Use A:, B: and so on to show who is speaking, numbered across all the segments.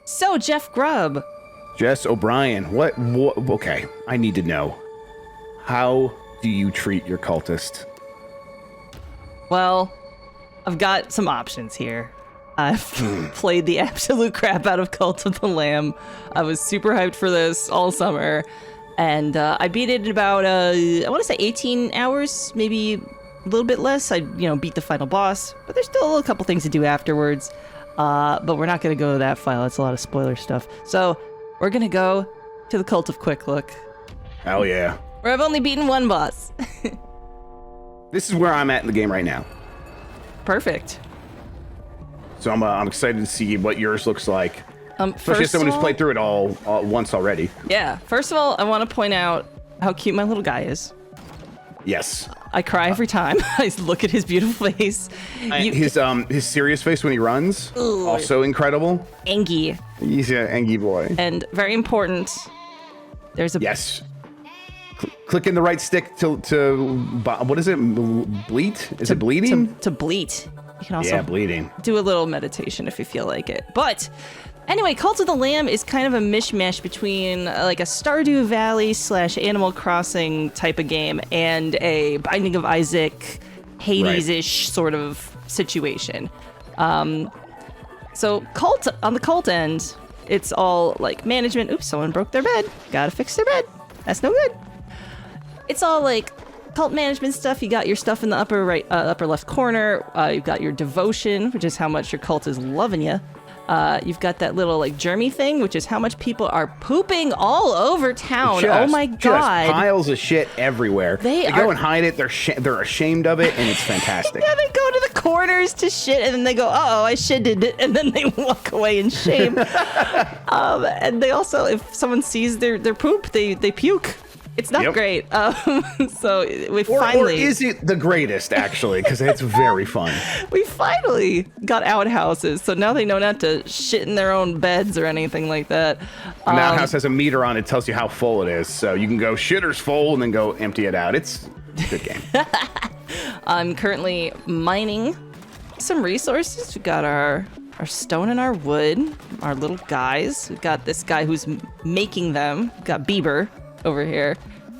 A: So, Jeff Grubb.
B: Jess O'Brien, what? Okay, I need to know. How do you treat your cultist?
A: Well, I've got some options here. I've played the absolute crap out of Cult of the Lamb. I was super hyped for this all summer, and I beat it in about, I want to say 18 hours, maybe a little bit less. I, beat the final boss, but there's still a couple things to do afterwards. But we're not going to go to that file. It's a lot of spoiler stuff. So we're going to go to the Cult of Quick Look.
B: Hell yeah.
A: Where I've only beaten one boss.
B: This is where I'm at in the game right now.
A: Perfect.
B: So I'm excited to see what yours looks like. Especially as
A: First
B: someone
A: of
B: who's
A: all,
B: played through it all once already.
A: Yeah. First of all, I want to point out how cute my little guy is.
B: Yes.
A: I cry every time I look at his beautiful face.
B: His serious face when he runs, also incredible.
A: Angie.
B: He's an Angie boy.
A: And very important, there's a...
B: Yes. Clicking the right stick to what is it? Bleat? Is it bleeding?
A: To bleat. You can also
B: bleeding.
A: do a little meditation if you feel like it. But anyway, Cult of the Lamb is kind of a mishmash between like a Stardew Valley / Animal Crossing type of game and a Binding of Isaac, Hades-ish sort of situation. So on the cult end, it's all like management. Oops, someone broke their bed. Gotta fix their bed. That's no good. It's all like cult management stuff. You got your stuff in the upper left corner. You've got your devotion, which is how much your cult is loving you. You've got that little like germy thing, which is how much people are pooping all over town. Oh my god!
B: Just piles of shit everywhere. They go and hide it. They're ashamed of it, and it's fantastic.
A: Yeah, they go to the corners to shit, and then they go, "Oh, I shitted it," and then they walk away in shame. And they also, if someone sees their poop, they puke. It's not great. So we finally...
B: Or is it the greatest, actually? Because it's very fun.
A: We finally got outhouses, so now they know not to shit in their own beds or anything like that.
B: And that house has a meter on it, tells you how full it is. So you can go shitter's full and then go empty it out. It's a good game.
A: I'm currently mining some resources. We've got our stone and our wood, our little guys. We've got this guy who's making them. We've got Bieber over here,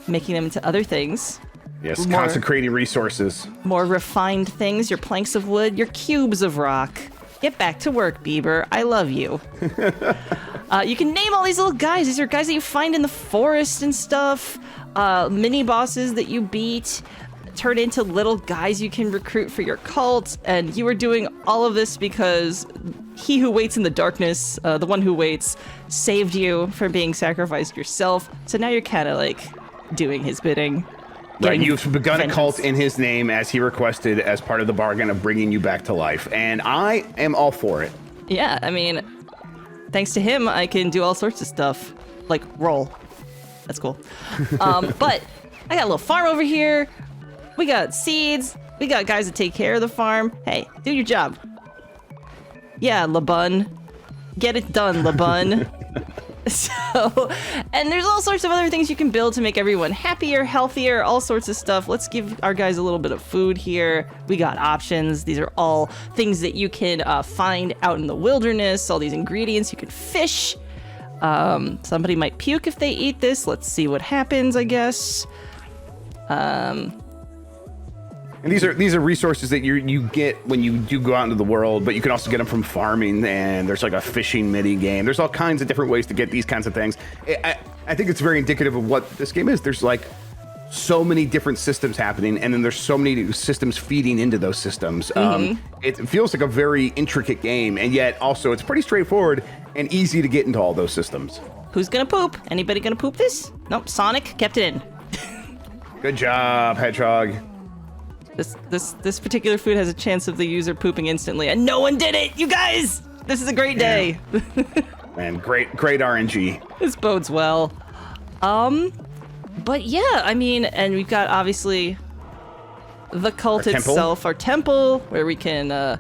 A: making them into other things.
B: Yes, consecrating resources.
A: More refined things, your planks of wood, your cubes of rock. Get back to work, Bieber. I love you. You can name all these little guys. These are guys that you find in the forest and stuff. Mini bosses that you beat turn into little guys you can recruit for your cult. And you are doing all of this because he who waits in the darkness, the one who waits, saved you from being sacrificed yourself. So now you're kind of like doing his bidding.
B: Right, you've begun a cult in his name as he requested as part of the bargain of bringing you back to life. And I am all for it.
A: Yeah, I mean, thanks to him, I can do all sorts of stuff. Like roll. That's cool. But I got a little farm over here. We got seeds. We got guys that take care of the farm. Hey, do your job. Yeah, LeBun. Get it done, LeBun. So, and there's all sorts of other things you can build to make everyone happier, healthier, all sorts of stuff. Let's give our guys a little bit of food here. We got options. These are all things that you can find out in the wilderness. All these ingredients you can fish. Somebody might puke if they eat this. Let's see what happens, I guess.
B: And these are resources that you get when you do go out into the world, but you can also get them from farming, and there's like a fishing mini game. There's all kinds of different ways to get these kinds of things. I think it's very indicative of what this game is. There's like so many different systems happening, and then there's so many systems feeding into those systems. It feels like a very intricate game, and yet also it's pretty straightforward and easy to get into all those systems.
A: Who's gonna poop? Anybody gonna poop this? Nope, Sonic kept it in.
B: Good job, Hedgehog.
A: This particular food has a chance of the user pooping instantly, and no one did it! You guys! This is a great day.
B: Man, great RNG.
A: This bodes well. But yeah, I mean, and we've got obviously the cult itself, our temple, where we can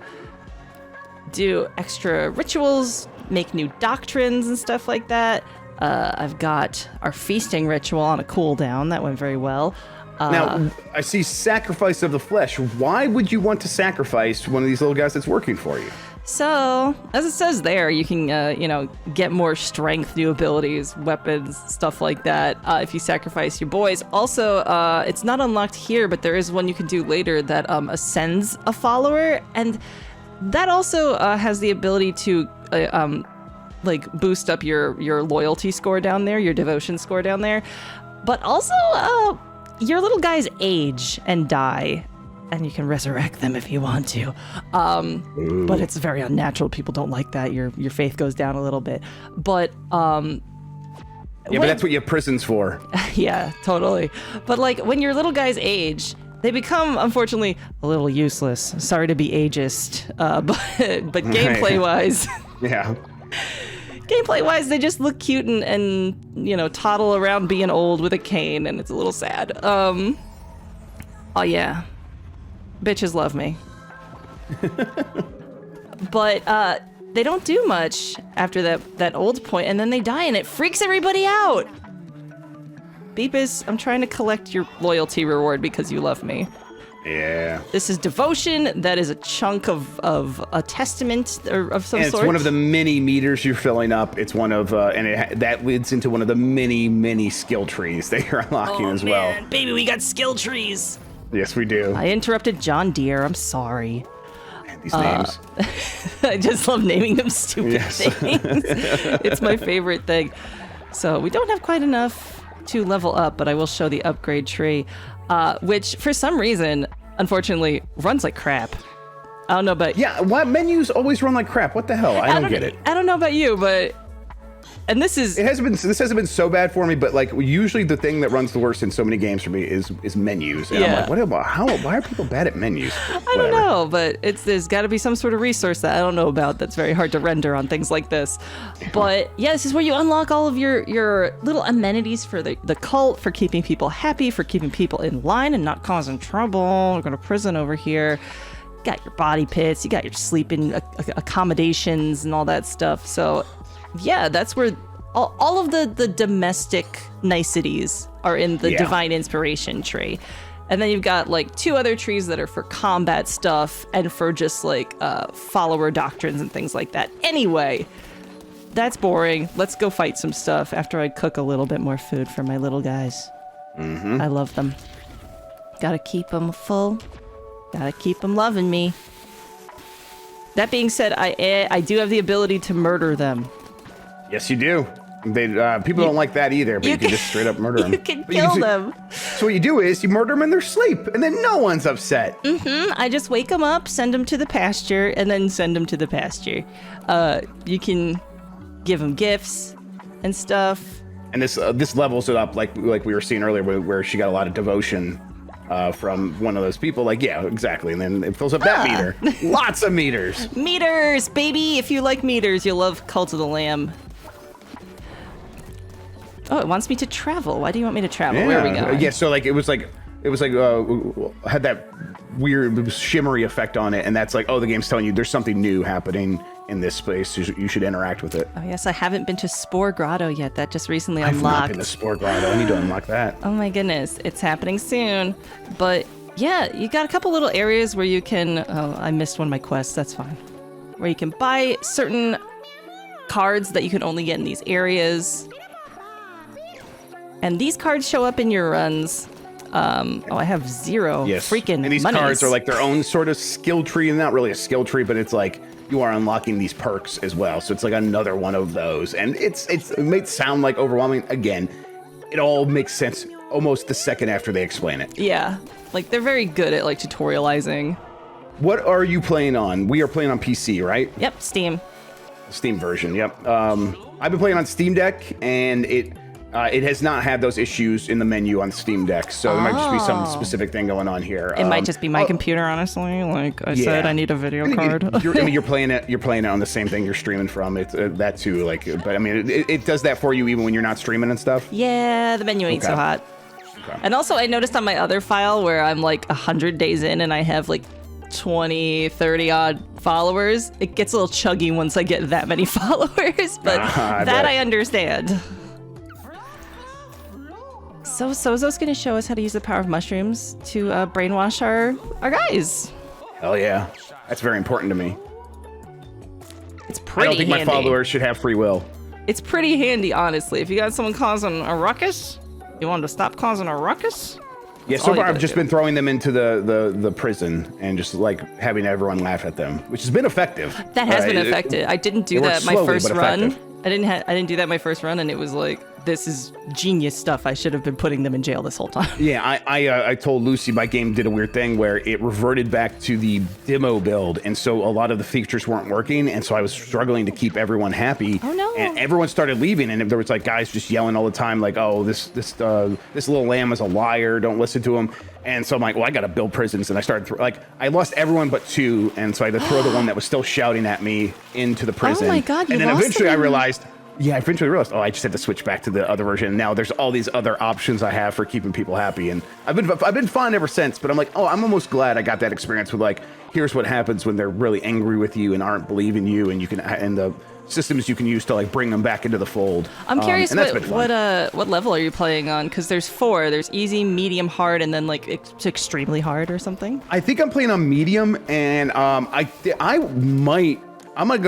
A: do extra rituals, make new doctrines and stuff like that. I've got our feasting ritual on a cooldown. That went very well.
B: Now, I see sacrifice of the flesh. Why would you want to sacrifice one of these little guys that's working for you?
A: So, as it says there, you can, get more strength, new abilities, weapons, stuff like that if you sacrifice your boys. Also, it's not unlocked here, but there is one you can do later that ascends a follower, and that also has the ability to, boost up your loyalty score down there, your devotion score down there. But also, your little guys age and die. And you can resurrect them if you want to. But it's very unnatural. People don't like that. Your faith goes down a little bit. But
B: but that's what you have prisons for.
A: Yeah, totally. But like when your little guys age, they become unfortunately a little useless. Sorry to be ageist, but gameplay wise.
B: Yeah.
A: Gameplay wise, they just look cute and toddle around being old with a cane, and it's a little sad. Oh yeah. Bitches love me. But they don't do much after that old point, and then they die, and it freaks everybody out. Beepus, I'm trying to collect your loyalty reward because you love me.
B: Yeah.
A: This is devotion. That is a chunk of a testament of some
B: and
A: sort.
B: It's one of the many meters you're filling up. It's one of, that leads into one of the many skill trees that you're unlocking as well.
A: Man, baby, we got skill trees.
B: Yes, we do.
A: I interrupted John Deere. I'm sorry.
B: Man, these names.
A: I just love naming them stupid things. It's my favorite thing. So we don't have quite enough to level up, but I will show the upgrade tree, which for some reason, unfortunately, runs like crap. I don't know about...
B: Yeah, why menus always run like crap? What the hell? I don't get it.
A: I don't know about you, but... And this hasn't been so bad for me, but like usually the thing that runs the worst in so many games for me is menus. And I'm like, why are people bad at menus? I don't know, but there's got to be some sort of resource that I don't know about that's very hard to render on things like this. But yeah, this is where you unlock all of your little amenities for the cult, for keeping people happy, for keeping people in line and not causing trouble. We're going to prison over here. You got your body pits, you got your sleeping accommodations and all that stuff. So yeah, that's where all of the domestic niceties are in the divine inspiration tree. And then you've got like 2 other trees that are for combat stuff and for just like follower doctrines and things like that. Anyway, that's boring. Let's go fight some stuff after I cook a little bit more food for my little guys. Mm-hmm. I love them. Gotta keep them full. Gotta keep them loving me. That being said, I do have the ability to murder them.
B: Yes, you do. People don't like that either, but you can just straight up murder them.
A: You can kill them.
B: So what you do is you murder them in their sleep, and then no one's upset.
A: Mm-hmm. I just wake them up, send them to the pasture, and then send them to the pasture. You can give them gifts and stuff. And
B: this levels it up, like we were seeing earlier, where she got a lot of devotion from one of those people. Like, yeah, exactly. And then it fills up that meter. Lots of meters.
A: Meters, baby. If you like meters, you'll love Cult of the Lamb. Oh, it wants me to travel. Why do you want me to travel?
B: Yeah.
A: Where are we going?
B: Yeah, so like it was like had that weird shimmery effect on it, and that's like, oh, the game's telling you there's something new happening in this space. You should interact with it.
A: Oh yes, I haven't been to Spore Grotto yet. That just recently
B: I've
A: unlocked.
B: not been to Spore Grotto. I need to unlock that.
A: Oh my goodness, it's happening soon. But yeah, you got a couple little areas where you can. Oh, I missed one of my quests. That's fine. Where you can buy certain cards that you can only get in these areas. And these cards show up in your runs. I have 0 freaking
B: And these
A: monies.
B: cards are like their own sort of skill tree, and not really a skill tree, but it's like you are unlocking these perks as well. So it's like another one of those. And it may sound like overwhelming. Again, it all makes sense almost the second after they explain it.
A: Yeah, like they're very good at like tutorializing.
B: What are you playing on? We are playing on PC, right?
A: Yep, Steam.
B: Steam version, yep. I've been playing on Steam Deck, and it has not had those issues in the menu on Steam Deck, so there might just be some specific thing going on here.
A: It might just be my computer, honestly. Like I said, I need a video card.
B: You're playing it on the same thing you're streaming from. It's that too. Like, but I mean, it does that for you even when you're not streaming and stuff.
A: Yeah, the menu ain't so hot. Okay. And also, I noticed on my other file where I'm like 100 days in and I have like 20, 30 odd followers. It gets a little chuggy once I get that many followers, but I understand. So Sozo's going to show us how to use the power of mushrooms to brainwash our guys.
B: Hell yeah. That's very important to me.
A: It's
B: I
A: pretty
B: don't think
A: handy.
B: my followers should have free will.
A: It's pretty handy, honestly. If you got someone causing a ruckus, you want them to stop causing a ruckus?
B: Yeah,
A: That's
B: so
A: all you
B: far I've
A: gotta
B: just
A: do.
B: been throwing them into the prison and just like having everyone laugh at them, which has been effective.
A: That has been
B: It-
A: effective. I didn't do
B: it works
A: that my
B: slowly,
A: first
B: but
A: run.
B: effective.
A: I didn't do that my first run, and it was like, this is genius stuff. I should have been putting them in jail this whole time.
B: Yeah, I told Lucy my game did a weird thing where it reverted back to the demo build, and so a lot of the features weren't working, and so I was struggling to keep everyone happy.
A: Oh, no.
B: And everyone started leaving, and there was like guys just yelling all the time, like, "Oh, this little lamb is a liar. Don't listen to him." And so I'm like, well, I got to build prisons, and I started I lost everyone but 2, and so I had to throw the one that was still shouting at me into the prison.
A: Oh my God, you
B: And then
A: lost
B: eventually I
A: them?
B: realized. Yeah, I eventually realized, I just had to switch back to the other version. Now there's all these other options I have for keeping people happy, and I've been fine ever since. But I'm like, I'm almost glad I got that experience with like, here's what happens when they're really angry with you and aren't believing you, and you can and the systems you can use to like bring them back into the fold.
A: I'm curious,
B: and that's been fun.
A: what level are you playing on? Because there's 4. There's easy, medium, hard, and then like it's extremely hard or something.
B: I think I'm playing on medium, and I might. I'm gonna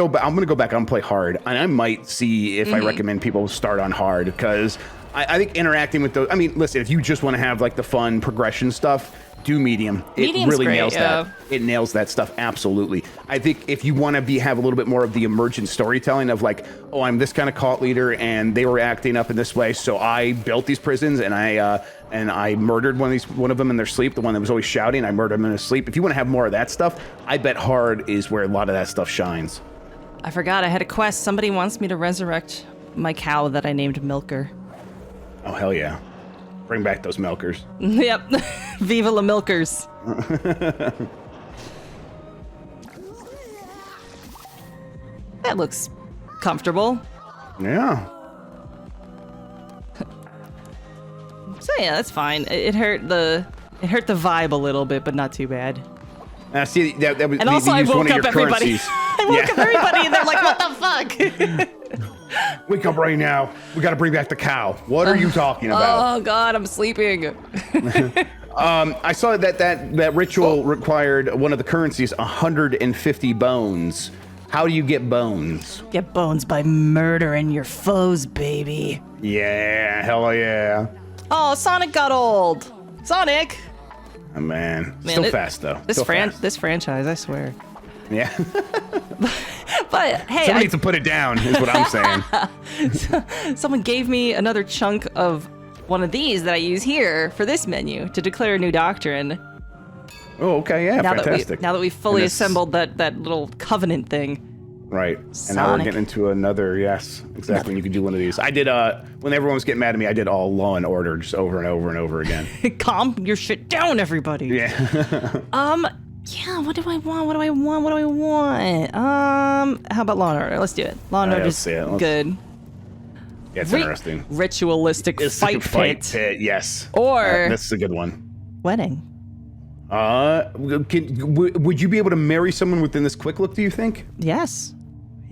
B: go back and play hard, and I might see if I recommend people start on hard, because I think interacting with those. I mean, listen, if you just want to have like the fun progression stuff, do medium.
A: Medium's
B: it really
A: great,
B: nails
A: yeah.
B: that. It nails that stuff absolutely. I think if you want to have a little bit more of the emergent storytelling of like, oh, I'm this kind of cult leader, and they were acting up in this way, so I built these prisons, and I murdered one of them in their sleep. The one that was always shouting, I murdered him in his sleep. If you want to have more of that stuff, I bet hard is where a lot of that stuff shines.
A: I forgot I had a quest. Somebody wants me to resurrect my cow that I named Milker.
B: Oh, hell yeah. Bring back those milkers.
A: Yep. Viva la Milkers. That looks comfortable.
B: Yeah.
A: So yeah, that's fine. It hurt the vibe a little bit, but not too bad.
B: See, that was
A: And also, I
B: used one
A: woke
B: of
A: up
B: your
A: everybody.
B: currencies.
A: I woke up everybody, and they're like, "What the fuck?"
B: Wake up right now. We got to bring back the cow. What are you talking about?
A: Oh God, I'm sleeping.
B: I saw that ritual required one of the currencies, 150 bones. How do you get bones?
A: Get bones by murdering your foes, baby.
B: Yeah, hell yeah.
A: Oh, Sonic got old. Sonic.
B: Oh, man.
A: Man,
B: Still fast, though.
A: This
B: Still fast.
A: this franchise, I swear.
B: Yeah.
A: But hey,
B: Somebody needs to put it down, is what I'm saying.
A: someone gave me another chunk of one of these that I use here for this menu to declare a new doctrine.
B: Oh, okay, yeah, fantastic.
A: Now that we've fully
B: And this-
A: assembled that little covenant thing.
B: Right. And now we're
A: Sonic.
B: getting into another, yes, exactly. You can do one of these. I did, when everyone was getting mad at me, I did all Law and Order just over and over and over again.
A: Calm your shit down, everybody.
B: Yeah.
A: Yeah, what do I want? How about Law and Order? Let's do it. Law and
B: Yeah,
A: Order
B: let's
A: is
B: see it. Let's-
A: good.
B: Yeah, it's interesting.
A: Ritualistic
B: It's
A: fight
B: a fight
A: pit.
B: pit, yes.
A: Or-
B: This is a good one.
A: Wedding.
B: Would you be able to marry someone within this quick look, do you think?
A: Yes.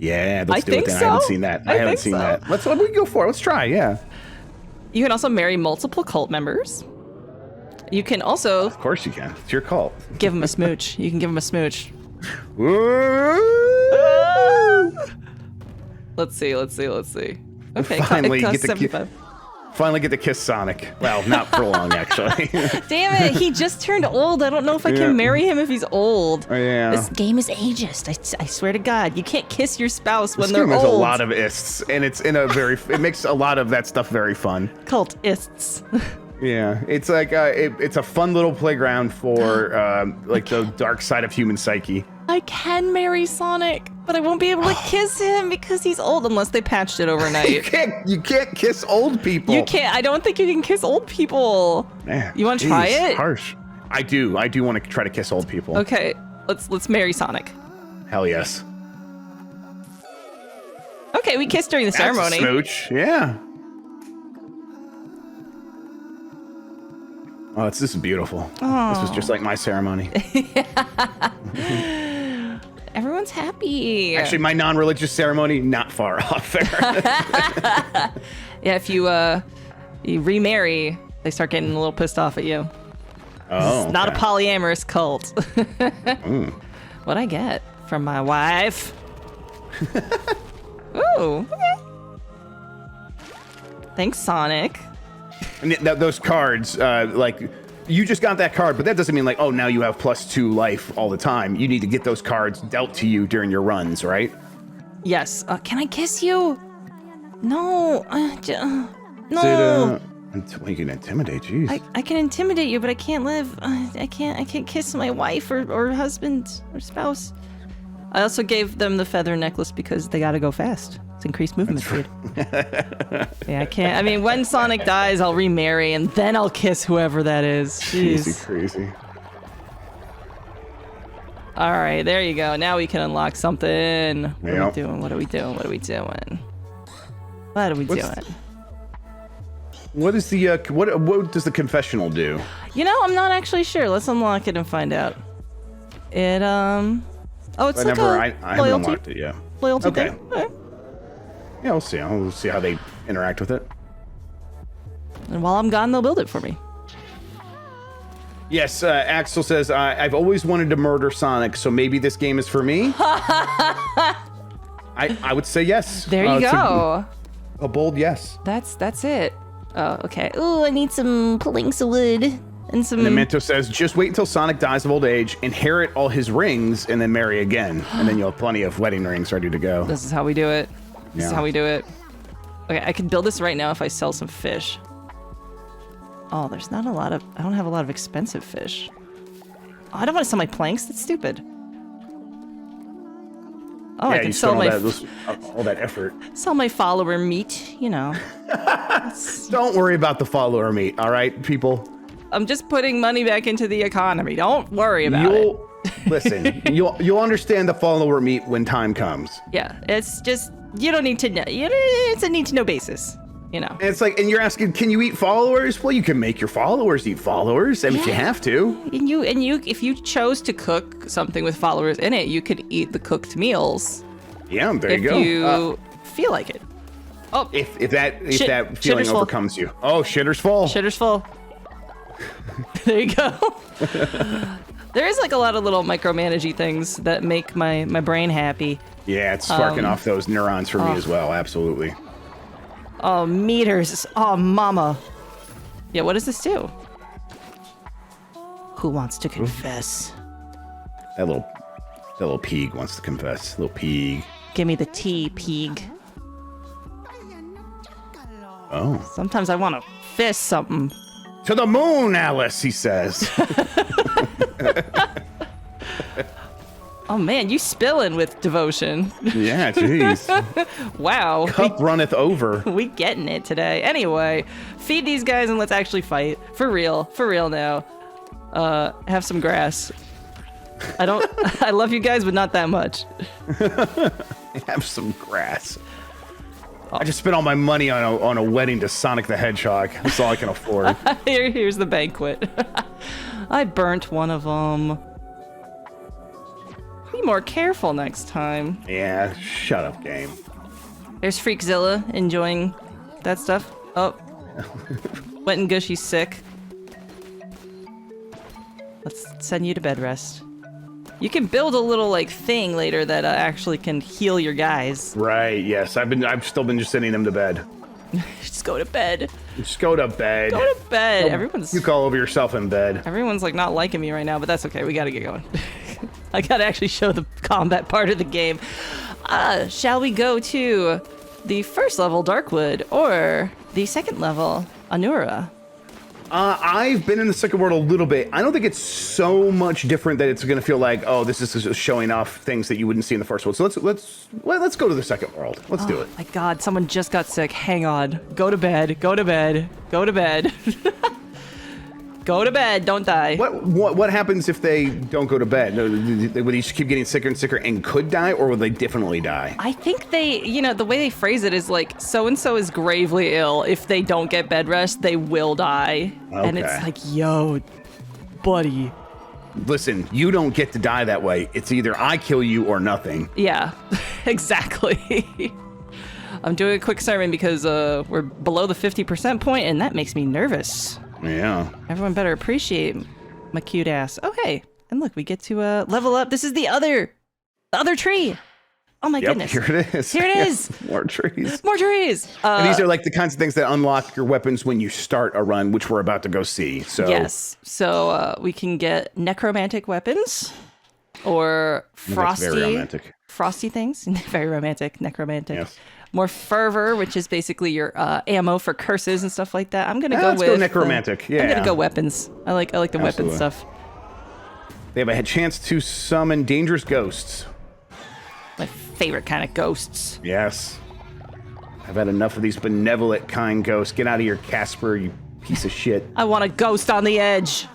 B: Yeah, let's
A: I
B: do
A: think
B: it then.
A: so.
B: I haven't seen that. I haven't
A: think
B: seen
A: so.
B: that. We can go for it. Let's try, yeah.
A: You can also marry multiple cult members. You can also
B: Of course you can. It's your cult.
A: give them a smooch. You can give them a smooch. Let's see. Okay,
B: Finally,
A: it costs
B: get the
A: 75.
B: Finally get to kiss Sonic. Well, not for long, actually.
A: Damn it, he just turned old. I don't know if I
B: Yeah.
A: can marry him if he's old.
B: Oh, yeah.
A: This game is ageist. I swear to God. You can't kiss your spouse when
B: This
A: they're
B: game
A: old.
B: has a lot of ists, and it's in a very. It makes a lot of that stuff very fun.
A: Cultists.
B: Yeah, it's like it's a fun little playground for like the dark side of human psyche.
A: I can marry Sonic, but I won't be able to kiss him because he's old unless they patched it overnight.
B: You can't kiss old people.
A: You can't. I don't think you can kiss old people.
B: Man,
A: You want to try
B: geez,
A: it?
B: Harsh. I do want to try to kiss old people.
A: Okay, let's marry Sonic.
B: Hell yes.
A: Okay, we kissed during the
B: That's
A: ceremony.
B: a smooch. Yeah. Oh, this is beautiful. This was just like my ceremony.
A: Everyone's happy.
B: Actually, my non-religious ceremony, not far off there.
A: Yeah, if you remarry, they start getting a little pissed off at you.
B: Oh,
A: It's not a
B: okay.
A: polyamorous cult. What'd I get from my wife? Ooh, okay. Thanks, Sonic.
B: And those cards, like, you just got that card, but that doesn't mean like, oh, now you have +2 life all the time. You need to get those cards dealt to you during your runs, right?
A: Yes. Can I kiss you? No. No.
B: Well, you can intimidate, jeez.
A: I can intimidate you, but I can't live. I can't kiss my wife or husband or spouse. I also gave them the feather necklace because they gotta go fast. It's increased movement speed. Yeah, I can't. I mean, when Sonic dies, I'll remarry and then I'll kiss whoever that is. Jeez.
B: Crazy.
A: All right, there you go. Now we can unlock something. What are
B: Yep.
A: we doing? What are we doing? What are we doing? What are we doing?
B: What is the what does the confessional do?
A: You know, I'm not actually sure. Let's unlock it and find out. It oh, it's like
B: I
A: a
B: haven't
A: loyalty
B: unlocked it yet.
A: loyalty
B: Okay.
A: thing. All right.
B: Yeah, we'll see. We'll see how they interact with it.
A: And while I'm gone, they'll build it for me.
B: Yes, Axel says, I've always wanted to murder Sonic, so maybe this game is for me. I would say yes.
A: There you go.
B: A bold yes.
A: That's it. Oh, okay. Ooh, I need some planks of wood and some.
B: And then Mento says, just wait until Sonic dies of old age, inherit all his rings, and then marry again. And then you'll have plenty of wedding rings ready to go.
A: This is how we do it. This is
B: Yeah.
A: how we do it. Okay, I can build this right now if I sell some fish. Oh, there's not a lot of. I don't have a lot of expensive fish. Oh, I don't want to sell my planks. That's stupid. Oh,
B: Yeah,
A: I can
B: you
A: sell
B: spent
A: my
B: all that effort.
A: sell my follower meat. You know.
B: Don't worry about the follower meat, all right, people?
A: I'm just putting money back into the economy. Don't worry about it.
B: Listen, you'll understand the follower meat when time comes.
A: Yeah, it's just you don't need to know. It's a need to know basis. You know.
B: And it's like, and you're asking, can you eat followers? Well, you can make your followers eat followers, and if you have to.
A: And you, if you chose to cook something with followers in it, you could eat the cooked meals.
B: Yeah, there
A: If
B: you go.
A: you feel like it. Oh,
B: If that feeling
A: shitter's full.
B: overcomes you. Oh, shitter's full.
A: shitter's full. There you go. There is like a lot of little micromanagey things that make my brain happy.
B: Yeah, it's sparking off those neurons for me as well. Absolutely.
A: Oh, meters. Oh, mama. Yeah, what does this do? Who wants to confess?
B: That little pig wants to confess. Little pig.
A: Give me the tea, pig.
B: Oh.
A: Sometimes I want to fist something.
B: To the moon, Alice, he says.
A: Oh man, you spilling with devotion.
B: Yeah, jeez.
A: Wow.
B: Cup runneth over.
A: We getting it today. Anyway, feed these guys and let's actually fight. For real now. Have some grass. I love you guys, but not that much.
B: Have some grass. I just spent all my money on a wedding to Sonic the Hedgehog. That's all I can afford.
A: Here's the banquet. I burnt one of them. Be more careful next time.
B: Yeah, shut up, game.
A: There's Freakzilla enjoying that stuff. Oh. Wet and Gushy's sick. Let's send you to bed rest. You can build a little like thing later that actually can heal your guys.
B: Right, yes. I've still been just sending them to bed.
A: Just go to bed.
B: Just go to bed.
A: Go to bed.
B: You call over yourself in bed.
A: Everyone's like not liking me right now, but that's okay. We gotta get going. I gotta actually show the combat part of the game. Shall we go to the first level, Darkwood, or the second level, Anura?
B: I've been in the second world a little bit. I don't think it's so much different that it's going to feel like, oh, this is just showing off things that you wouldn't see in the first world. So let's go to the second world. Let's do it.
A: My God, someone just got sick. Hang on. Go to bed. Go to bed. Go to bed. Go to bed. Don't die.
B: What happens if they don't go to bed? Would they just keep getting sicker and sicker and could die, or would they definitely die?
A: I think they, the way they phrase it is like, so-and-so is gravely ill. If they don't get bed rest, they will die.
B: Okay.
A: And it's like, yo, buddy.
B: Listen, you don't get to die that way. It's either I kill you or nothing.
A: Yeah, exactly. I'm doing a quick sermon because we're below the 50% point, and that makes me nervous.
B: Yeah.
A: Everyone better appreciate my cute ass. Oh, hey. And look, we get to level up. This is the other tree. Oh my
B: Yep,
A: goodness.
B: here it is.
A: Here it is.
B: More trees.
A: More trees.
B: And these are like the kinds of things that unlock your weapons when you start a run, which we're about to go see. So
A: yes. So we can get necromantic weapons or
B: That's very romantic.
A: frosty things. Very romantic. Necromantic.
B: Yes.
A: More fervor, which is basically your ammo for curses and stuff like that. I'm gonna
B: Let's go necromantic. Yeah.
A: I'm gonna go weapons. I like the weapon
B: Absolutely.
A: stuff.
B: They have a chance to summon dangerous ghosts.
A: My favorite kind of ghosts.
B: Yes. I've had enough of these benevolent kind ghosts. Get out of here, Casper, you piece of shit.
A: I want a ghost on the edge.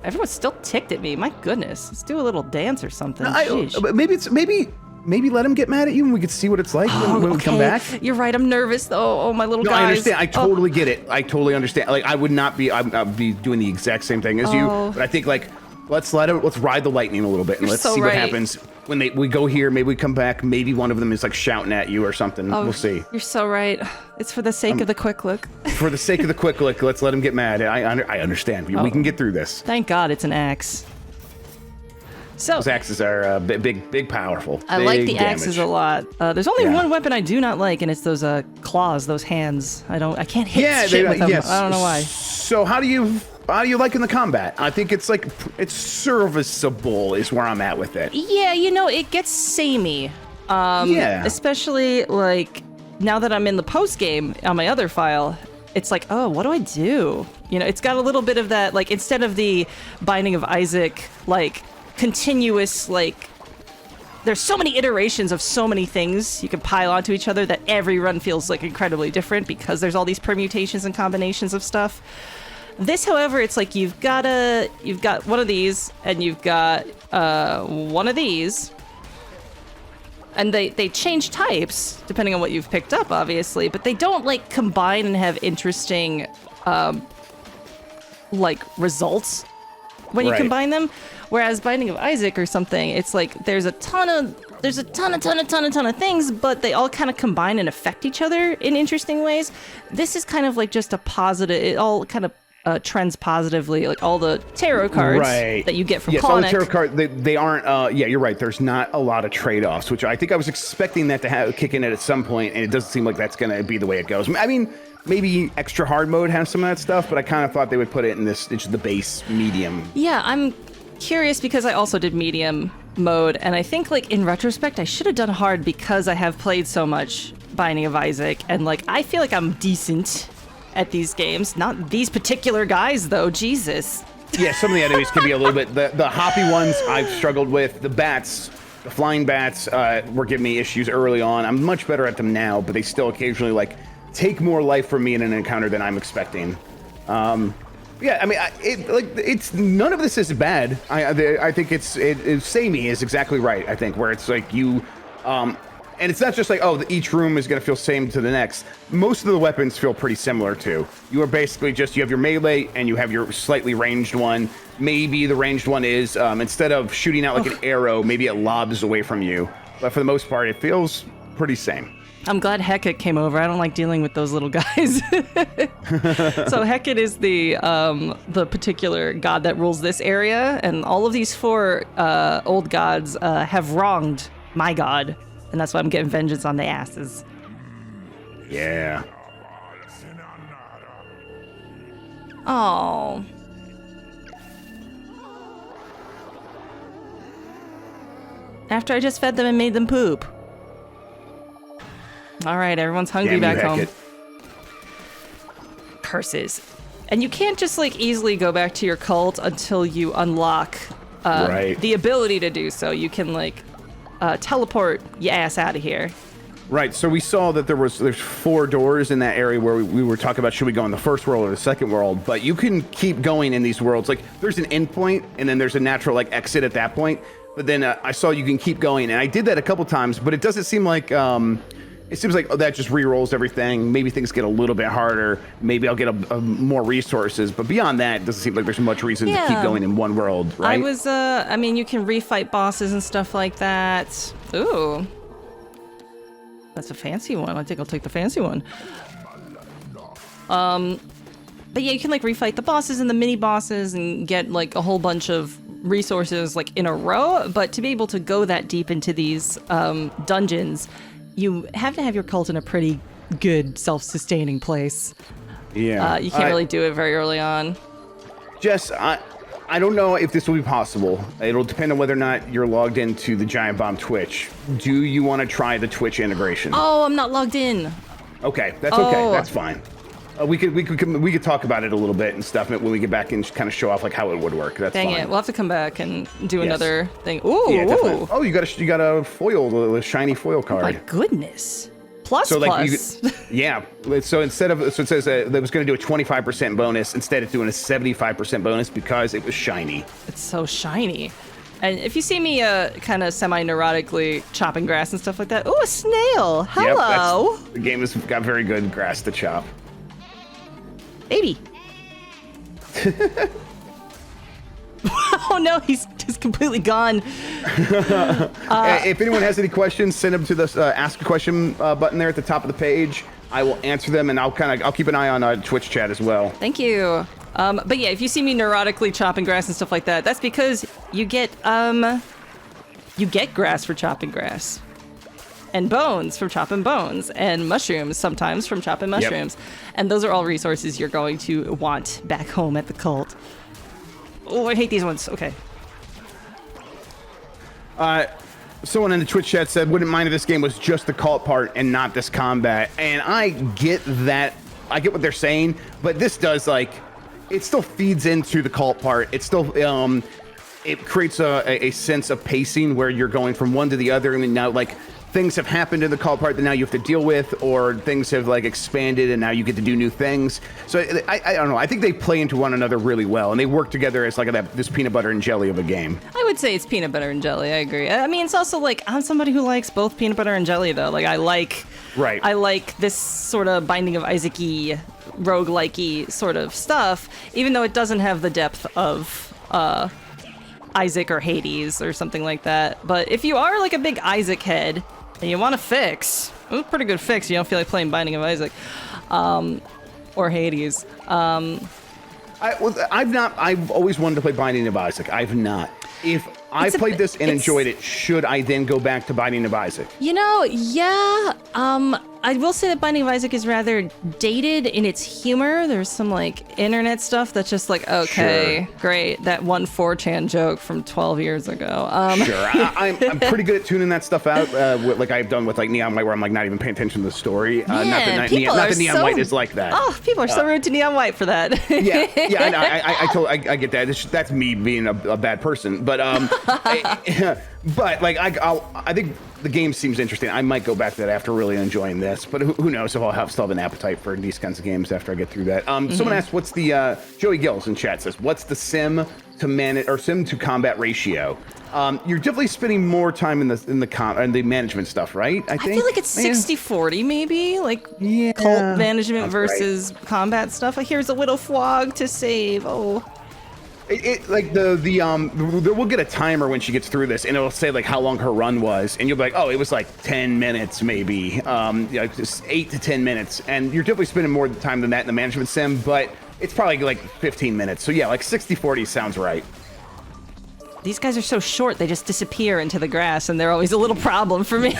A: Everyone's still ticked at me. My goodness. Let's do a little dance or something.
B: But maybe let him get mad at you and we could see what it's like when we come back.
A: You're right. I'm nervous. Oh, my little
B: No,
A: guys.
B: I understand. I totally get it. I totally understand. Like, I'd be doing the exact same thing as you. But I think, like, let's ride the lightning a little bit and let's see what happens when we go here. Maybe we come back. Maybe one of them is like shouting at you or something. We'll see.
A: You're so right. It's for the sake of the quick look.
B: For the sake of the quick look, let's let him get mad. I understand. We can get through this.
A: Thank God it's an axe. So
B: Those axes are big, powerful.
A: I like the
B: big
A: axes
B: damage.
A: a lot. There's only one weapon I do not like, and it's those claws, those hands. I can't hit shit with them.
B: Yes.
A: I don't know why.
B: So how do you like in the combat? I think it's serviceable is where I'm at with it.
A: Yeah, it gets samey. Especially like now that I'm in the post game on my other file, it's like, oh, what do I do? It's got a little bit of that, like, instead of the Binding of Isaac, like, continuous, like, there's so many iterations of so many things you can pile onto each other that every run feels like incredibly different because there's all these permutations and combinations of stuff. This, however, it's like you've got one of these and you've got one of these, and they change types depending on what you've picked up, obviously, but they don't like combine and have interesting like results when you combine them. Whereas Binding of Isaac or something, it's like there's a ton of things, but they all kind of combine and affect each other in interesting ways. This is kind of like just a positive. It all kind of trends positively, like all the tarot cards that you get from Polnick.
B: All the tarot cards, they aren't. You're right. There's not a lot of trade-offs, which I think I was expecting that to kick in at some point, and it doesn't seem like that's going to be the way it goes. I mean, maybe extra hard mode has some of that stuff, but I kind of thought they would put it in this. It's the base medium.
A: Yeah, I'm curious because I also did medium mode, and I think, like, in retrospect, I should have done hard because I have played so much Binding of Isaac, and, like, I feel like I'm decent at these games. Not these particular guys, though. Jesus.
B: Yeah, some of the enemies can be a little bit. The hoppy ones I've struggled with. The bats, the flying bats, were giving me issues early on. I'm much better at them now, but they still occasionally, like, take more life from me in an encounter than I'm expecting. Yeah, I mean, it's none of this is bad. I think it's samey is exactly right. I think where it's like you, and it's not just like, oh, each room is gonna feel same to the next. Most of the weapons feel pretty similar too. You are basically you have your melee and you have your slightly ranged one. Maybe the ranged one is instead of shooting out like an arrow, maybe it lobs away from you. But for the most part, it feels pretty same.
A: I'm glad Hecate came over. I don't like dealing with those little guys. So Hecate is the particular god that rules this area, and all of these four old gods have wronged my god, and that's why I'm getting vengeance on the asses.
B: Yeah.
A: Oh. After I just fed them and made them poop. All right, everyone's hungry back home. Curses. And you can't just, like, easily go back to your cult until you unlock the ability to do so. You can, like, teleport your ass out of here.
B: Right, so we saw that there's 4 doors in that area where we were talking about should we go in the first world or the second world, but you can keep going in these worlds. Like, there's an end point, and then there's a natural, like, exit at that point. But then I saw you can keep going, and I did that a couple times, but it doesn't seem like... it seems like that just re-rolls everything. Maybe things get a little bit harder. Maybe I'll get more resources. But beyond that, it doesn't seem like there's much reason to keep going in one world, right?
A: I mean, you can refight bosses and stuff like that. Ooh. That's a fancy one. I think I'll take the fancy one. But yeah, you can, like, refight the bosses and the mini-bosses and get, like, a whole bunch of resources like in a row, but to be able to go that deep into these dungeons, you have to have your cult in a pretty good self-sustaining place.
B: Yeah.
A: You can't really do it very early on.
B: Jess, I don't know if this will be possible. It'll depend on whether or not you're logged into the Giant Bomb Twitch. Do you want to try the Twitch integration?
A: Oh, I'm not logged in.
B: Okay, that's okay. That's fine. We could talk about it a little bit and stuff when we get back and kind of show off like how it would work. That's
A: Dang
B: fine.
A: it, we'll have to come back and do another thing. Ooh,
B: Yeah, definitely.
A: ooh.
B: Oh, you got a foil, a shiny foil card.
A: My goodness. Plus,
B: So like,
A: plus.
B: yeah. So it says that it was going to do a 25% bonus. Instead, it's doing a 75% bonus because it was shiny.
A: It's so shiny. And if you see me kind of semi-neurotically chopping grass and stuff like that, ooh, a snail. Hello.
B: Yep, the game has got very good grass to chop.
A: Baby. Oh no, he's just completely gone.
B: If anyone has any questions, send them to the ask a question button there at the top of the page. I will answer them, and I'll keep an eye on Twitch chat as well.
A: Thank you. But yeah, if you see me neurotically chopping grass and stuff like that, that's because you get grass for chopping grass, and bones from chopping bones, and mushrooms sometimes from chopping mushrooms, and those are all resources you're going to want back home at the cult. Oh, I hate these ones. Okay.
B: Someone in the Twitch chat said, wouldn't mind if this game was just the cult part and not this combat. And I get that. I get what they're saying, but this does, like, it still feeds into the cult part. It still, it creates a sense of pacing where you're going from one to the other. I mean, now, like, things have happened in the cult part that now you have to deal with, or things have, like, expanded and now you get to do new things. So I don't know. I think they play into one another really well, and they work together as, like, this peanut butter and jelly of a game.
A: I would say it's peanut butter and jelly. I agree. I mean, it's also like, I'm somebody who likes both peanut butter and jelly, though. Like, I like this sort of Binding of Isaac-y, roguelike-y sort of stuff, even though it doesn't have the depth of Isaac or Hades or something like that. But if you are like a big Isaac head and you want to fix, it was a pretty good fix. You don't feel like playing Binding of Isaac or Hades.
B: I've always wanted to play Binding of Isaac. I've not. If I played this and enjoyed it, should I then go back to Binding of Isaac?
A: You know, yeah. I will say that Binding of Isaac is rather dated in its humor. There's some like internet stuff that's just like, okay, great. That one 4chan joke from 12 years ago.
B: Sure, I'm pretty good at tuning that stuff out, like I've done with like Neon White, where I'm like not even paying attention to the story. Not that Neon White is like that.
A: Oh, people are so rude to Neon White for that.
B: yeah, I get that. That's me being a bad person, but but like I think the game seems interesting. I might go back to that after really enjoying this, but who knows if I'll still have an appetite for these kinds of games after I get through that. Someone asked, what's the Joey Gills in chat says, what's the sim to combat ratio? You're definitely spending more time in the management stuff, right? I think.
A: I feel like it's 60-40 maybe, like cult management versus combat stuff. Like, here's a little flog to save. Oh.
B: Like we'll get a timer when she gets through this, and it'll say like how long her run was, and you'll be like, oh, it was like 10 minutes maybe, just 8 to 10 minutes, and you're definitely spending more time than that in the management sim, but it's probably like 15 minutes. So yeah, like 60-40 sounds right.
A: These guys are so short, they just disappear into the grass, and they're always a little problem for me.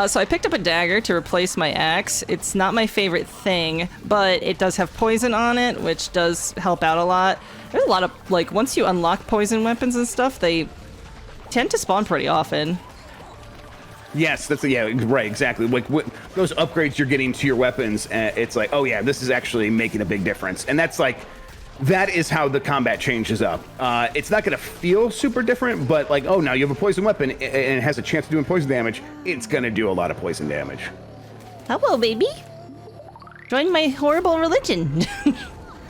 A: So I picked up a dagger to replace my axe. It's not my favorite thing, but it does have poison on it, which does help out a lot. There's a lot of, like, once you unlock poison weapons and stuff, they tend to spawn pretty often.
B: Yes, right, exactly. Like those upgrades you're getting to your weapons, it's like, oh yeah, this is actually making a big difference. And that is how the combat changes up. It's not going to feel super different, but like, oh, now you have a poison weapon and it has a chance of doing poison damage. It's going to do a lot of poison damage.
A: Hello, baby. Join my horrible religion.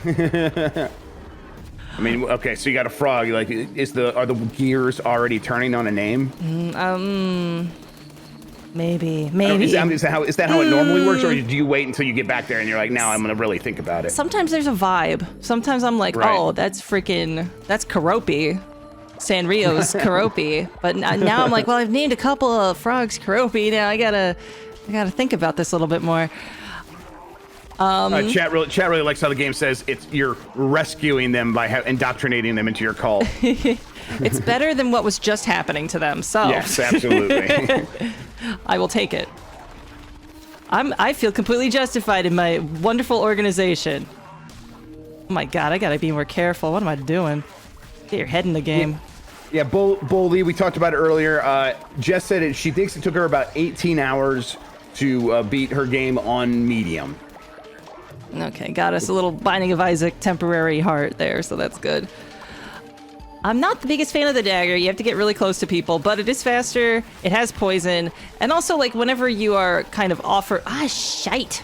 B: I mean, okay, so you got a frog. Like, are the gears already turning on a name?
A: Maybe.
B: Is that how it normally works, or do you wait until you get back there and you're like, now I'm gonna really think about it?
A: Sometimes there's a vibe. Sometimes I'm like, oh, that's Karopi. Sanrio's Karopi. But now I'm like, well, I've named a couple of frogs Karopi. Now I gotta think about this a little bit more.
B: Chat really likes how the game says you're rescuing them by indoctrinating them into your cult.
A: It's better than what was just happening to them. So
B: yes, absolutely.
A: I will take it. I feel completely justified in my wonderful organization. Oh my god, I gotta be more careful. What am I doing? Get your head in the game.
B: Yeah, Boldy, we talked about it earlier. Jess said she thinks it took her about 18 hours to beat her game on medium.
A: Okay, got us a little Binding of Isaac temporary heart there, so that's good. I'm not the biggest fan of the dagger. You have to get really close to people, but it is faster. It has poison. And also, like, whenever you are kind of offered... shite!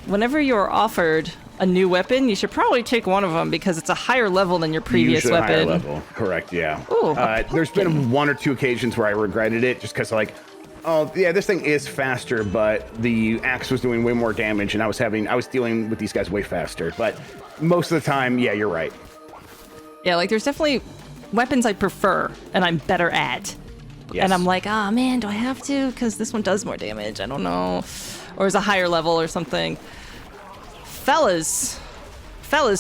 A: Whenever you're offered a new weapon, you should probably take one of them because it's a higher level than your previous
B: Usually
A: weapon.
B: Higher level. Correct, yeah.
A: Ooh,
B: there's been 1 or 2 occasions where I regretted it just because, like, oh, yeah, this thing is faster, but the axe was doing way more damage, and I was dealing with these guys way faster. But most of the time, yeah, you're right.
A: Yeah, like, there's definitely weapons I prefer and I'm better at.
B: Yes.
A: And I'm like, man, do I have to? Because this one does more damage. I don't know. Or is a higher level or something. Fellas,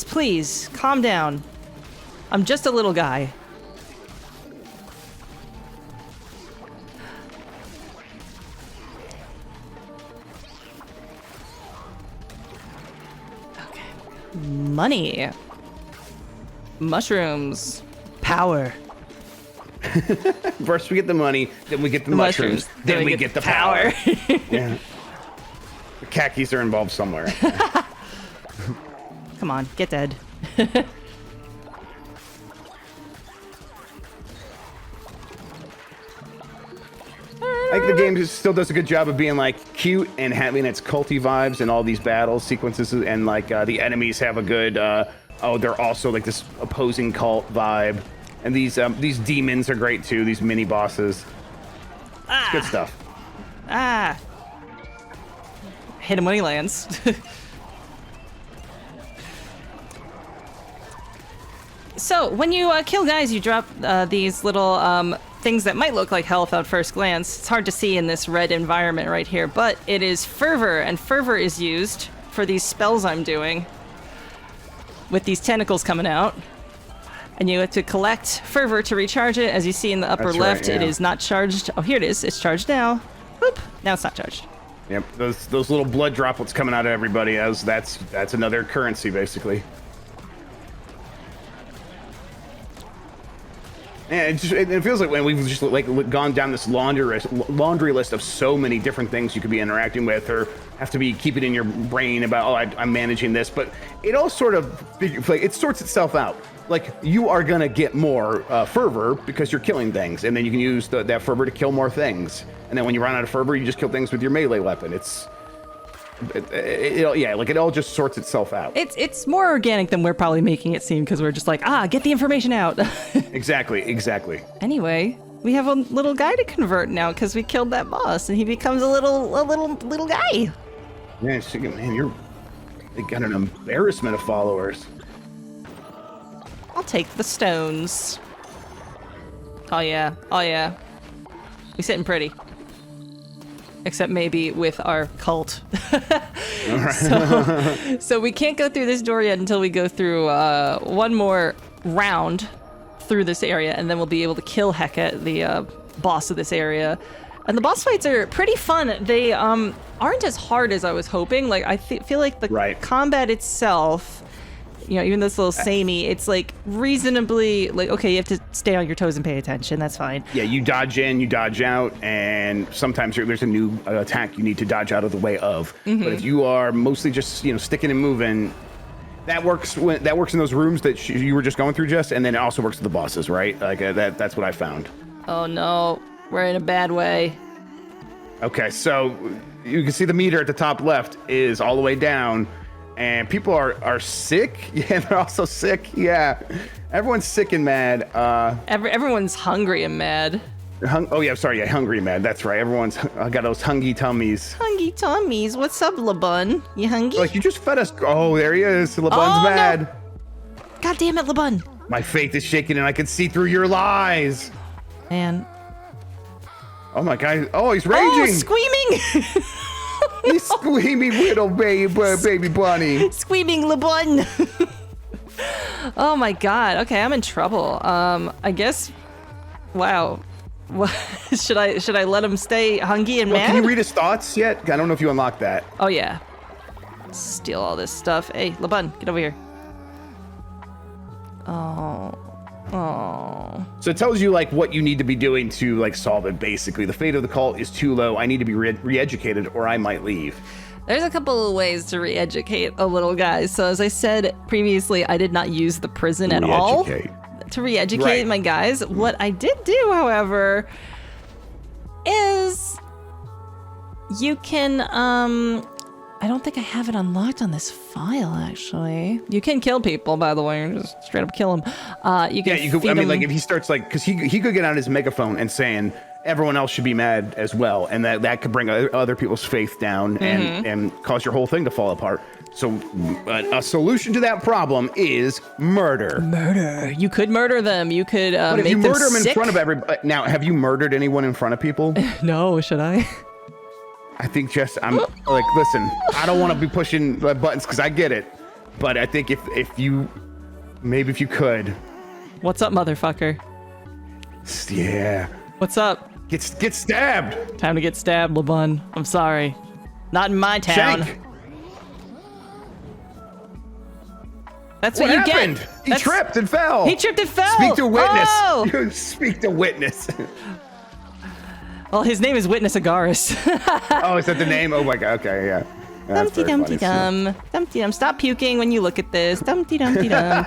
A: please, calm down. I'm just a little guy. Okay. Money. Mushrooms. Power.
B: First we get the money, then we get the mushrooms, then we get the power. Yeah. The khakis are involved somewhere.
A: Come on, get dead.
B: I think the game still does a good job of being like cute and having its culty vibes and all these battle sequences, and like the enemies have a good they're also like this opposing cult vibe, and these demons are great too, these mini bosses. It's good stuff.
A: Hit him when he lands. So when you kill guys, you drop these little things that might look like health at first glance. It's hard to see in this red environment right here, but it is fervor, and fervor is used for these spells I'm doing with these tentacles coming out. And you have to collect fervor to recharge it. As you see in the upper left, it is not charged. Oh, here it is. It's charged now. Boop. Now it's not charged.
B: Yep, those little blood droplets coming out of everybody, that's another currency basically. And it feels like when we've just like gone down this laundry list of so many different things you could be interacting with or have to be keeping in your brain about, I'm managing this, but it all sort of, like, it sorts itself out. Like, you are gonna get more fervor because you're killing things, and then you can use that fervor to kill more things. And then when you run out of fervor, you just kill things with your melee weapon. It all just sorts itself out.
A: It's more organic than we're probably making it seem, because we're just like, get the information out.
B: Exactly.
A: Anyway, we have a little guy to convert now because we killed that boss, and he becomes a little guy.
B: Man, they got an embarrassment of followers.
A: I'll take the stones. Oh yeah. We sitting pretty. Except maybe with our cult.
B: All right.
A: So we can't go through this door yet until we go through one more round through this area, and then we'll be able to kill Heket, the boss of this area. And the boss fights are pretty fun. They aren't as hard as I was hoping. Like, I feel like the combat itself, even though it's a little samey, it's like reasonably, like, okay, you have to stay on your toes and pay attention. That's fine. Yeah,
B: you dodge in, you dodge out, and sometimes there's a new attack you need to dodge out of the way of. Mm-hmm. But if you are mostly just, sticking and moving, that works in those rooms that you were just going through, Jess, and then it also works with the bosses, right? Like, that's what I found.
A: Oh no, we're in a bad way.
B: Okay, so you can see the meter at the top left is all the way down. And people are sick. Yeah, they're also sick. Yeah, everyone's sick and mad.
A: Everyone's hungry and mad.
B: Hungry and mad. That's right. Everyone's got those hungry tummies.
A: Hungry tummies. What's up, LeBun? You hungry?
B: Like, you just fed us. Oh, there he is. LeBun's mad.
A: No. God damn it, LeBun.
B: My faith is shaking, and I can see through your lies.
A: Man.
B: Oh my God. Oh, he's raging.
A: Oh, screaming.
B: He's squeamy little baby bunny.
A: Screaming LeBun. Oh my god. Okay, I'm in trouble. I guess. Wow. Should I let him stay hungry and mad?
B: Can you read his thoughts yet? I don't know if you unlocked that.
A: Oh yeah. Steal all this stuff. Hey, LeBun, get over here. Oh.
B: So it tells you like what you need to be doing to like solve it. Basically, the fate of the cult is too low. I need to be re-educated, or I might leave.
A: There's a couple of ways to re-educate a little guy. So as I said previously, I did not use the prison at all to re-educate my guys. What I did do, however, is you can I don't think I have it unlocked on this file, actually. You can kill people, by the way. Just straight up kill them. You can
B: you could. I mean, like if he starts like, because he could get on his megaphone and saying everyone else should be mad as well, and that could bring other people's faith down and cause your whole thing to fall apart. So a solution to that problem is murder.
A: Murder. You could murder them. You could
B: but if
A: make
B: you
A: them
B: murder them
A: sick.
B: in front of everybody. Now, have you murdered anyone in front of people?
A: No, should I?
B: I think, Jess, I'm like, listen, I don't want to be pushing buttons because I get it, but I think if you could.
A: What's up, motherfucker?
B: Yeah.
A: What's up?
B: Get stabbed.
A: Time to get stabbed, LeBun. I'm sorry. Not in my town.
B: Shank.
A: That's what you
B: happened?
A: get.
B: He tripped and fell.
A: He tripped and fell.
B: Speak to witness.
A: Oh!
B: You speak to witness.
A: Well, his name is Witness Agaris.
B: Oh, is that the name? Oh my god. Okay, yeah.
A: Dumpty dumpty dum. Dumpty dum. Stop puking when you look at this. Dumpty dumpty dum.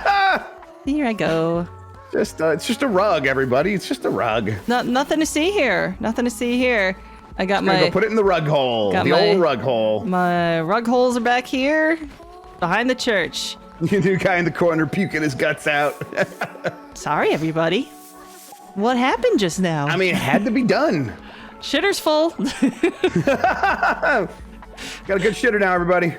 A: Here I go.
B: It's just a rug, everybody. It's just a rug.
A: Nothing to see here. Nothing to see here. I got my.
B: Go put it in the rug hole. The old rug hole.
A: My rug holes are back here, behind the church.
B: You do guy in the corner puking his guts out.
A: Sorry, everybody. What happened just now?
B: I mean, it had to be done.
A: Shitter's full.
B: Got a good shitter now, everybody.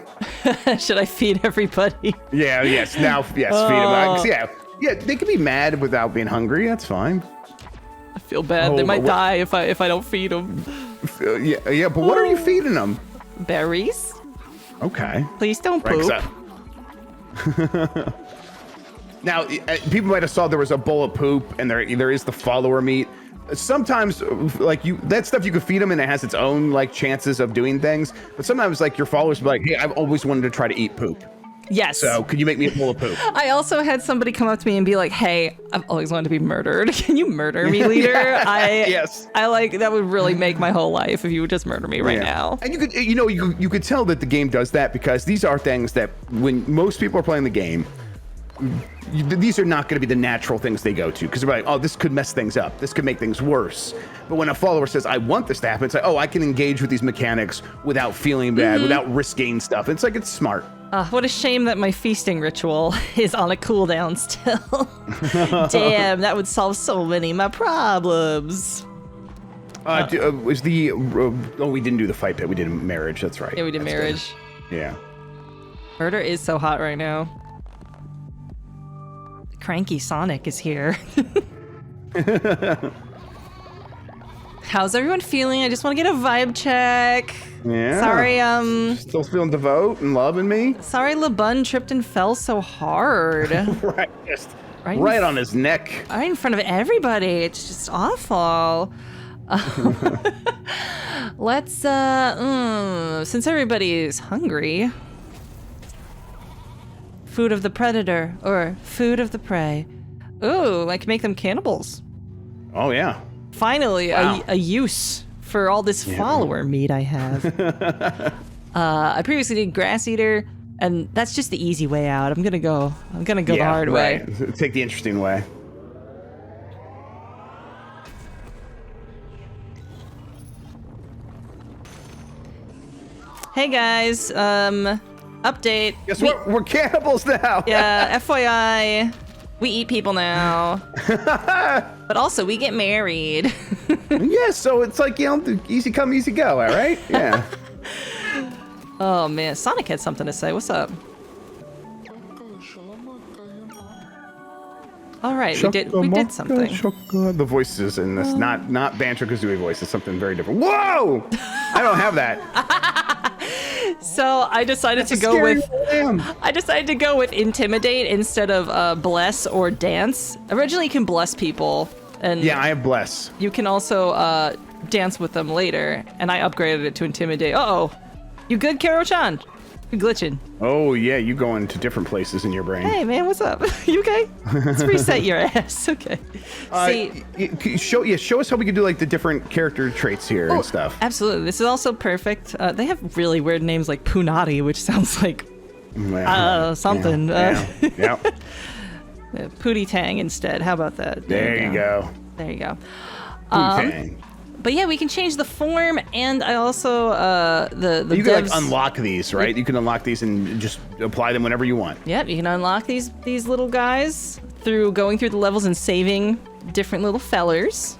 A: Should I feed everybody?
B: Yeah, yes. Now, yes, feed them. Yeah, they can be mad without being hungry. That's fine.
A: I feel bad. They might die if I don't feed them.
B: Yeah, but what are you feeding them?
A: Berries.
B: Okay.
A: Please don't poop.
B: Now, people might have saw there was a bowl of poop, and there is the follower meat. Sometimes, like that stuff you could feed them, and it has its own like chances of doing things. But sometimes, like your followers be like, "Hey, I've always wanted to try to eat poop.
A: Yes.
B: So could you make me a bowl of poop?"
A: I also had somebody come up to me and be like, "Hey, I've always wanted to be murdered. Can you murder me, leader?"
B: Yes.
A: I like that would really make my whole life if you would just murder me right now.
B: And you could tell that the game does that because these are things that when most people are playing the game, these are not going to be the natural things they go to because they're like, oh, this could mess things up. This could make things worse. But when a follower says, I want this to happen, it's like, oh, I can engage with these mechanics without feeling bad, without risking stuff. It's like, it's smart.
A: What a shame that my feasting ritual is on a cooldown still. Damn, that would solve so many of my problems.
B: Was the... we didn't do the fight pit. We did marriage. That's right.
A: Yeah, we did marriage.
B: Good. Yeah.
A: Murder is so hot right now. Cranky Sonic is here. How's everyone feeling? I just want to get a vibe check.
B: Yeah.
A: Sorry,
B: still feeling devout and loving me?
A: Sorry LeBun tripped and fell so hard.
B: Right. Just right on his neck.
A: Right in front of everybody. It's just awful. Let's, since everybody's hungry... Food of the predator, or food of the prey. Ooh, I can make them cannibals.
B: Oh, yeah.
A: Finally, a use for all this follower meat I have. I previously did grass eater, and that's just the easy way out. I'm gonna go the hard way.
B: Take the interesting way.
A: Hey guys, update.
B: Guess what? We're cannibals now.
A: Yeah, FYI, we eat people now. But also, we get married.
B: Yeah, so it's like, easy come, easy go, all right? Yeah.
A: Oh man, Sonic had something to say. What's up? All right, we did something.
B: The voices in this, not Banjo Kazooie voice, it's something very different. Whoa! I don't have that.
A: So I decided to go with intimidate instead of bless or dance. Originally, you can bless people, and
B: Yeah, I have bless.
A: you can also dance with them later. And I upgraded it to intimidate. Uh-oh, you good, Karo-chan? You glitching?
B: Oh yeah, you going to different places in your brain.
A: Hey man, what's up? You okay? Let's reset your ass. Okay. See.
B: Show us how we can do like the different character traits here and stuff.
A: Absolutely. This is also perfect. They have really weird names like Punati, which sounds like something.
B: Yeah.
A: Pootie Tang instead. How about that?
B: There you go.
A: There you go.
B: Tang.
A: But yeah, we can change the form, and I also the
B: You
A: devs...
B: can like unlock these, right? You can unlock these and just apply them whenever you want.
A: Yep, you can unlock these little guys through going through the levels and saving different little fellers.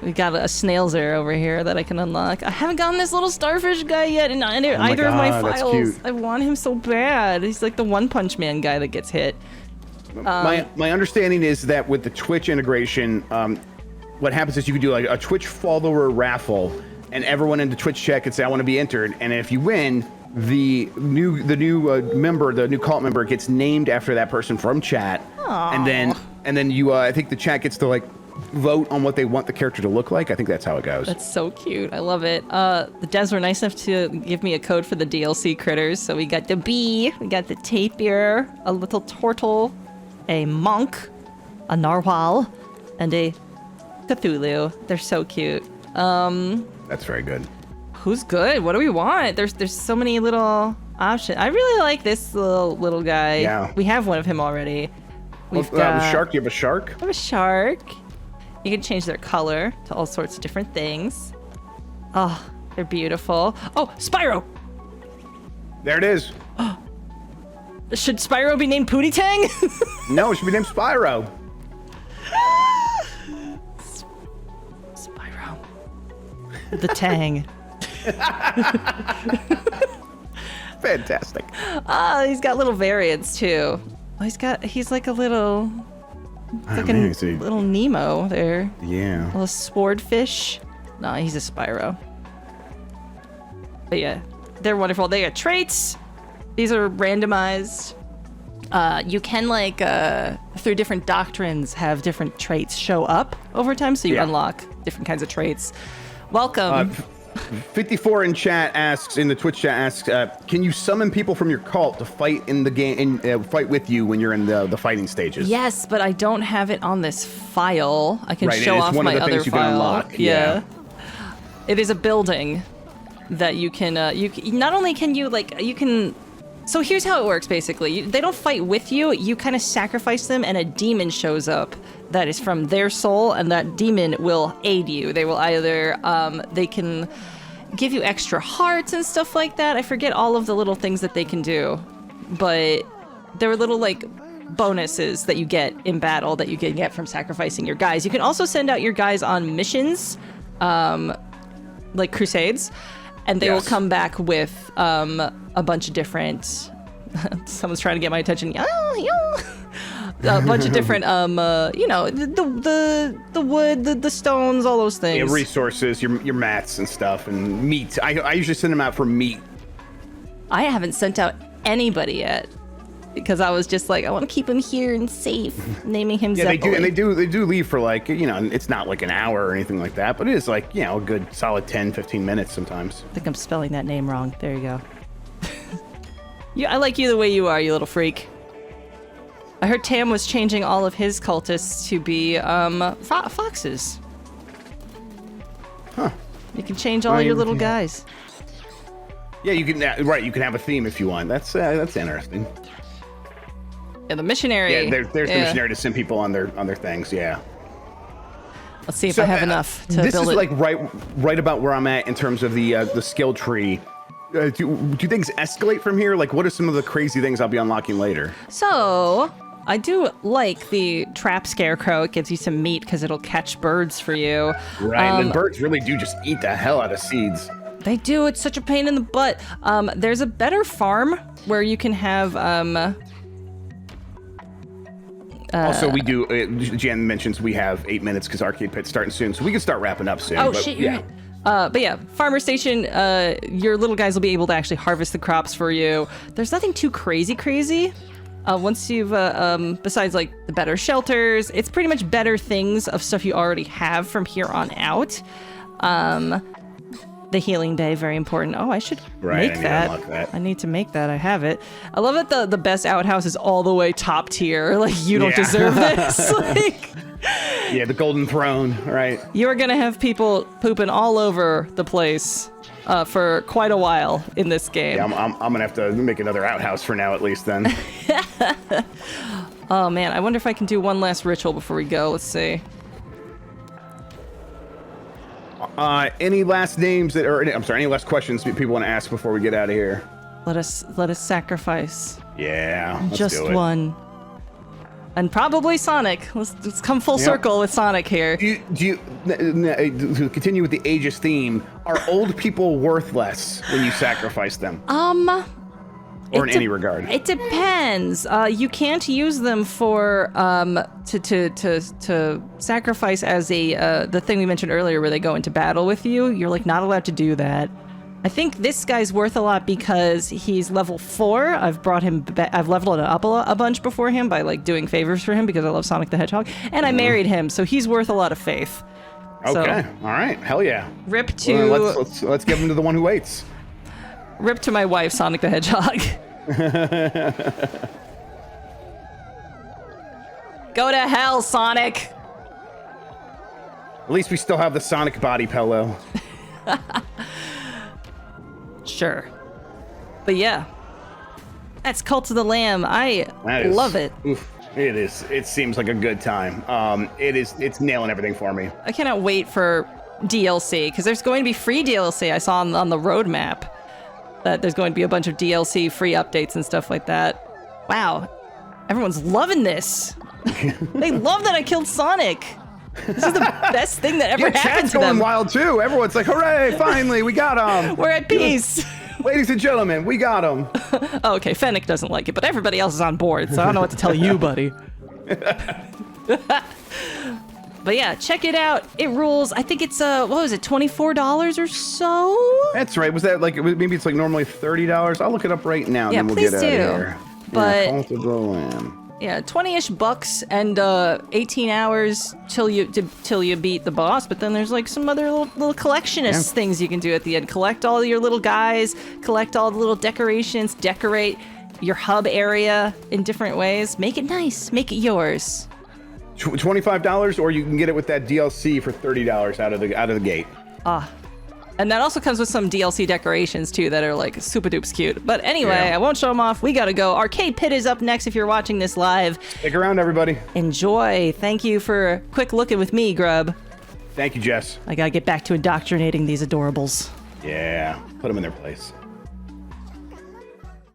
A: We got a snailzer over here that I can unlock. I haven't gotten this little starfish guy yet in either of my
B: that's
A: files.
B: cute.
A: I want him so bad. He's like the One Punch Man guy that gets hit.
B: My understanding is that with the Twitch integration, what happens is you can do like a Twitch follower raffle, and everyone in the Twitch chat can say, "I want to be entered," and if you win, the new member, the new cult member, gets named after that person from chat, and then you, I think the chat gets to like vote on what they want the character to look like. I think that's how it goes.
A: That's so cute. I love it. The devs were nice enough to give me a code for the DLC critters. So we got the bee, we got the tapir, a little turtle, a monk, a narwhal, and a Cthulhu. They're so cute.
B: That's very good.
A: Who's good? What do we want? There's so many little options. I really like this little guy.
B: Yeah.
A: We have one of him already. We've got
B: Shark. You have a shark?
A: I have a shark. You can change their color to all sorts of different things. Oh, they're beautiful. Oh, Spyro!
B: There it is.
A: Should Spyro be named Pootie Tang?
B: No, it should be named Spyro.
A: Spyro. The Tang.
B: Fantastic.
A: He's got little variants too. Oh, he's like a little, little Nemo there.
B: Yeah.
A: A little swordfish. No, he's a Spyro. But yeah, they're wonderful. They got traits. These are randomized. You can like through different doctrines have different traits show up over time, so you unlock different kinds of traits. Welcome.
B: 54 in chat asks, in the Twitch chat asks, can you summon people from your cult to fight in the game, fight with you when you're in the fighting stages?
A: Yes, but I don't have it on this file. I can show off
B: one
A: my
B: of the
A: other
B: things you
A: file.
B: can unlock.
A: Yeah. It is a building that you can not only can you like you can. So here's how it works basically. They don't fight with you. You kind of sacrifice them, and a demon shows up that is from their soul, and that demon will aid you. They will either they can give you extra hearts and stuff like that. I forget all of the little things that they can do, but there are little like bonuses that you get in battle that you can get from sacrificing your guys. You can also send out your guys on missions, like crusades, and they will come back with a bunch of different. Someone's trying to get my attention. A bunch of different, the wood, the stones, all those things.
B: Yeah, resources, your mats and stuff, and meat. I usually send them out for meat.
A: I haven't sent out anybody yet because I was just like, I want to keep him here and safe, naming him Zeppelin.
B: Yeah, they do leave for like, it's not like an hour or anything like that, but it is like, a good solid 10, 15 minutes sometimes.
A: I think I'm spelling that name wrong. There you go. I like you the way you are, you little freak. I heard Tam was changing all of his cultists to be foxes.
B: Huh.
A: You can change all your little guys.
B: Yeah, you can. Right, you can have a theme if you want. That's interesting.
A: Yeah, the missionary.
B: Yeah, there's the missionary to send people on their things. Yeah.
A: Let's see if I have enough to build it.
B: This is like right about where I'm at in terms of the skill tree. Do things escalate from here? Like, what are some of the crazy things I'll be unlocking later?
A: So, I do like the trap scarecrow. It gives you some meat because it'll catch birds for you.
B: Right, and then birds really do just eat the hell out of seeds.
A: They do. It's such a pain in the butt. There's a better farm where you can have...
B: also, we do... Jan mentions we have 8 minutes because Arcade Pit's starting soon, so we can start wrapping up soon.
A: Oh, shit, you're right. But yeah, farmer station, your little guys will be able to actually harvest the crops for you. There's nothing too crazy. Once you've, besides like the better shelters, it's pretty much better things of stuff you already have from here on out. The healing bay, very important. Oh, I should make that. I need to make that. I have it. I love that the best outhouse is all the way top tier. Like, you don't deserve this. Like,
B: yeah, the golden throne, right?
A: You're gonna have people pooping all over the place for quite a while in this game.
B: Yeah, I'm gonna have to make another outhouse for now, at least then.
A: Oh man, I wonder if I can do one last ritual before we go. Let's see.
B: Any last names any last questions people want to ask before we get out of here?
A: Let us sacrifice.
B: Yeah, let's
A: just
B: do it.
A: one. And probably Sonic. Let's come full circle with Sonic here.
B: Do you to continue with the ageist theme? Are old people worthless when you sacrifice them? Or in any regard?
A: It depends. You can't use them for to sacrifice as the thing we mentioned earlier, where they go into battle with you. You're like not allowed to do that. I think this guy's worth a lot because he's level 4. I've brought him I've leveled it up a bunch before him by like doing favors for him because I love Sonic the Hedgehog, and I married him, so he's worth a lot of faith.
B: Okay, all right, hell yeah.
A: Rip to
B: well, let's give him to the one who waits.
A: Rip to my wife, Sonic the Hedgehog. Go to hell, Sonic.
B: At least we still have the Sonic body pillow.
A: Sure. But yeah. That's Cult of the Lamb. I love it.
B: Oof, it is. It seems like a good time. It's nailing everything for me.
A: I cannot wait for DLC, because there's going to be free DLC. I saw on the roadmap that there's going to be a bunch of DLC free updates and stuff like that. Wow. Everyone's loving this. They love that I killed Sonic. This is the best thing that ever happened to them.
B: Going wild too. Everyone's like, hooray, finally, we got him.
A: We're at peace.
B: Ladies and gentlemen, we got him.
A: Oh, okay, Fennec doesn't like it, but everybody else is on board, so I don't know what to tell you, buddy. But yeah, check it out. It rules. I think it's, what was it, $24 or so?
B: That's right. Was that like, maybe it's like normally $30? I'll look it up right now, and then we'll get out of here.
A: But
B: Cult of the Lamb.
A: Yeah, 20-ish bucks and 18 hours till you beat the boss. But then there's like some other little collectionist things you can do at the end. Collect all your little guys, collect all the little decorations, decorate your hub area in different ways. Make it nice, make it yours.
B: $25, or you can get it with that DLC for $30 out of the gate.
A: And that also comes with some DLC decorations, too, that are, like, super dupes cute. But anyway, I won't show them off. We gotta go. Arcade Pit is up next if you're watching this live.
B: Stick around, everybody.
A: Enjoy. Thank you for quick looking with me, Grubb.
B: Thank you, Jess.
A: I gotta get back to indoctrinating these adorables.
B: Yeah, put them in their place.